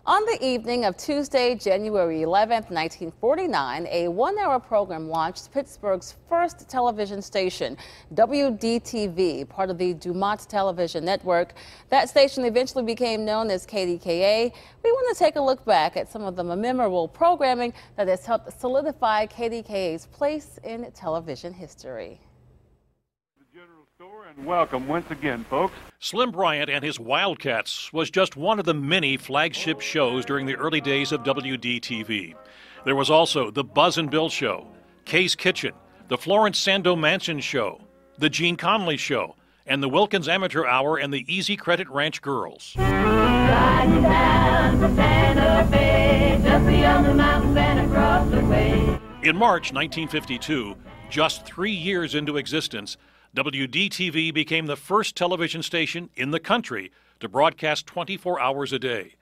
On the evening of Tuesday, January 11th, 1949, a one-hour program launched Pittsburgh's first television station, WDTV, part of the Dumont Television Network. That station eventually became known as KDKA. We want to take a look back at some of the memorable programming that has helped solidify KDKA's place in television history. And welcome once again, folks. Slim Bryant and his Wildcats was just one of the many flagship shows during the early days of WDTV. There was also the Buzz and Bill Show, Kay's Kitchen, the Florence Sando Manson Show, the Gene Conley Show, and the Wilkins Amateur Hour and the Easy Credit Ranch Girls. In March 1952, just 3 years into existence, WDTV became the first television station in the country to broadcast 24 hours a day.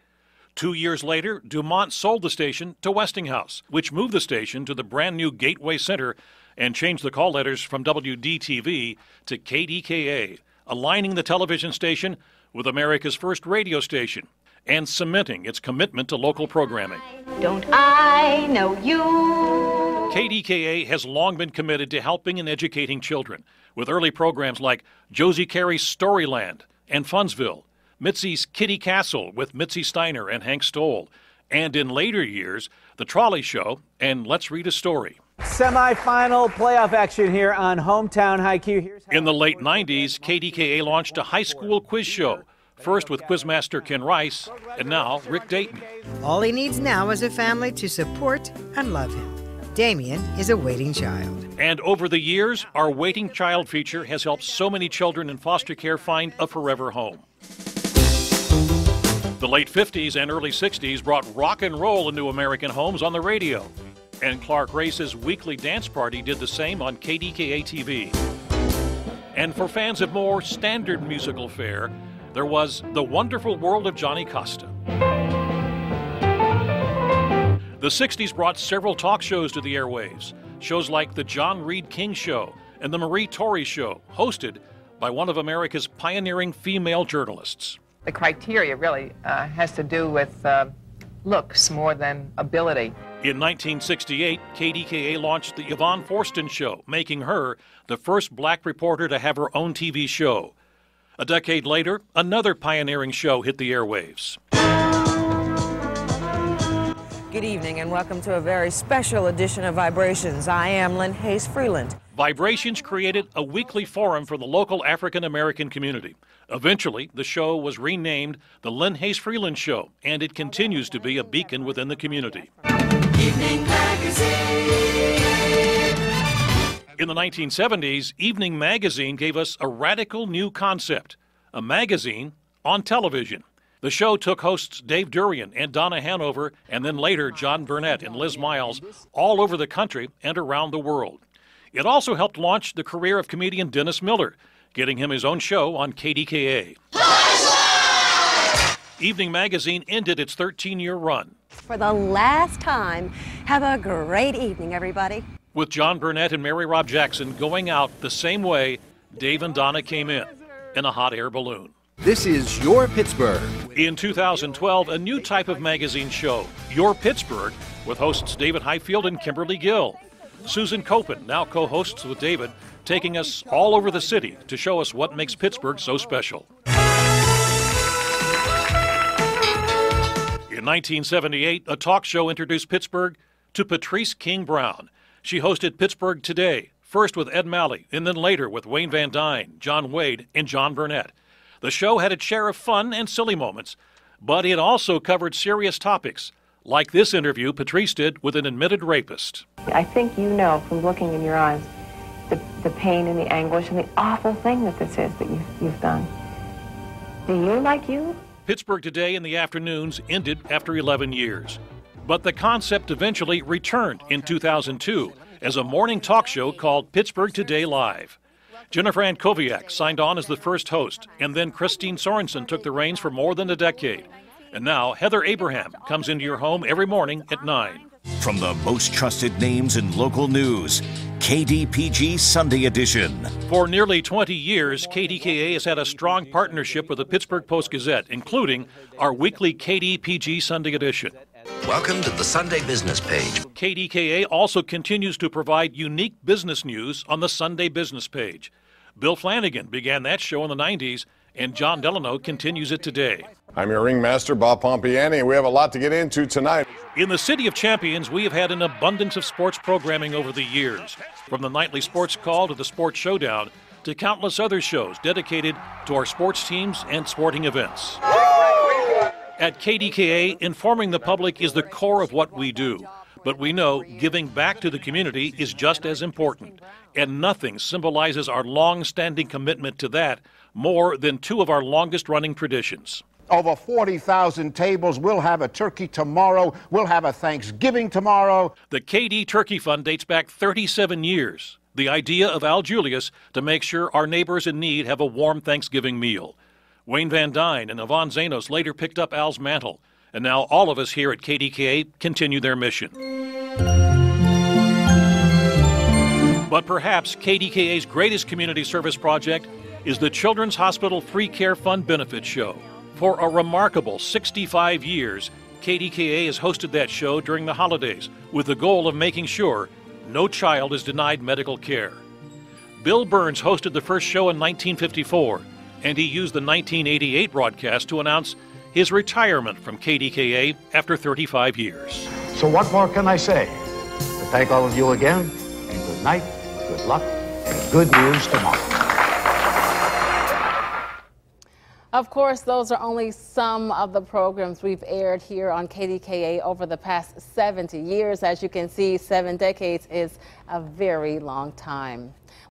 2 years later, Dumont sold the station to Westinghouse, which moved the station to the brand new Gateway Center and changed the call letters from WDTV to KDKA, aligning the television station with America's first radio station and cementing its commitment to local programming. Don't I know you? KDKA has long been committed to helping and educating children, with early programs like Josie Carey's Storyland and Funsville, Mitzi's Kitty Castle with Mitzi Steiner and Hank Stoll, and in later years, The Trolley Show and Let's Read a Story. Semi-final playoff action here on Hometown Haiku. In the late 90s, KDKA launched a high school quiz show, first with Quizmaster Ken Rice, and now Rick Dayton. All he needs now is a family to support and love him. Damien is a waiting child. And over the years, our Waiting Child feature has helped so many children in foster care find a forever home. The late 50s and early 60s brought rock and roll into American homes on the radio. And Clark Race's weekly dance party did the same on KDKA TV. And for fans of more standard musical fare, there was The Wonderful World of Johnny Costa. The 60s brought several talk shows to the airwaves, shows like The John Reed King Show and The Marie Torrey Show, hosted by one of America's pioneering female journalists. The criteria really has to do with looks more than ability. In 1968, KDKA launched The Yvonne Forston Show, making her the first black reporter to have her own TV show. A decade later, another pioneering show hit the airwaves. Good evening and welcome to a very special edition of Vibrations. I am Lynn Hayes Freeland. Vibrations created a weekly forum for the local African American community. Eventually, the show was renamed The Lynn Hayes Freeland Show, and it continues to be a beacon within the community. Evening Magazine. In the 1970s, Evening Magazine gave us a radical new concept, a magazine on television. The show took hosts Dave Durian and Donna Hanover, and then later John Burnett and Liz Miles, all over the country and around the world. It also helped launch the career of comedian Dennis Miller, getting him his own show on KDKA. Evening Magazine ended its 13-year run. For the last time, have a great evening, everybody. With John Burnett and Mary Rob Jackson going out the same way Dave and Donna came in a hot air balloon. This is Your Pittsburgh. In 2012, a new type of magazine show, Your Pittsburgh, with hosts David Highfield and Kimberly Gill. Susan Copen now co-hosts with David, taking us all over the city to show us what makes Pittsburgh so special. In 1978, a talk show introduced Pittsburgh to Patrice King Brown. She hosted Pittsburgh Today, first with Ed Malley, and then later with Wayne Van Dyne, John Wade, and John Burnett. The show had its share of fun and silly moments, but it also covered serious topics, like this interview Patrice did with an admitted rapist. I think you know from looking in your eyes the pain and the anguish and the awful thing that this is that you've done. Do you like you? Pittsburgh Today in the afternoons ended after 11 years. But the concept eventually returned in 2002 as a morning talk show called Pittsburgh Today Live. Jennifer Ann Koviak signed on as the first host, and then Christine Sorensen took the reins for more than a decade. And now Heather Abraham comes into your home every morning at 9. From the most trusted names in local news, KDPG Sunday Edition. For nearly 20 years, KDKA has had a strong partnership with the Pittsburgh Post-Gazette, including our weekly KDPG Sunday Edition. Welcome to the Sunday Business page. KDKA also continues to provide unique business news on the Sunday Business page. Bill Flanagan began that show in the 90s, and John Delano continues it today. I'm your ringmaster, Bob Pompiani, and we have a lot to get into tonight. In the City of Champions, we have had an abundance of sports programming over the years, from the nightly sports call to the sports showdown to countless other shows dedicated to our sports teams and sporting events. At KDKA, informing the public is the core of what we do. But we know giving back to the community is just as important, and nothing symbolizes our long-standing commitment to that more than two of our longest-running traditions. Over 40,000 tables. We'll have a turkey tomorrow. We'll have a Thanksgiving tomorrow. The KD Turkey Fund dates back 37 years. The idea of Al Julius to make sure our neighbors in need have a warm Thanksgiving meal. Wayne Van Dyne and Yvonne Zanos later picked up Al's mantle, and now all of us here at KDKA continue their mission. But perhaps KDKA's greatest community service project is the Children's Hospital Free Care Fund Benefit Show. For a remarkable 65 years, KDKA has hosted that show during the holidays with the goal of making sure no child is denied medical care. Bill Burns hosted the first show in 1954, and he used the 1988 broadcast to announce his retirement from KDKA after 35 years. So what more can I say? To thank all of you again, and good night, good luck, and good news tomorrow. Of course, those are only some of the programs we've aired here on KDKA over the past 70 years. As you can see, 7 decades is a very long time.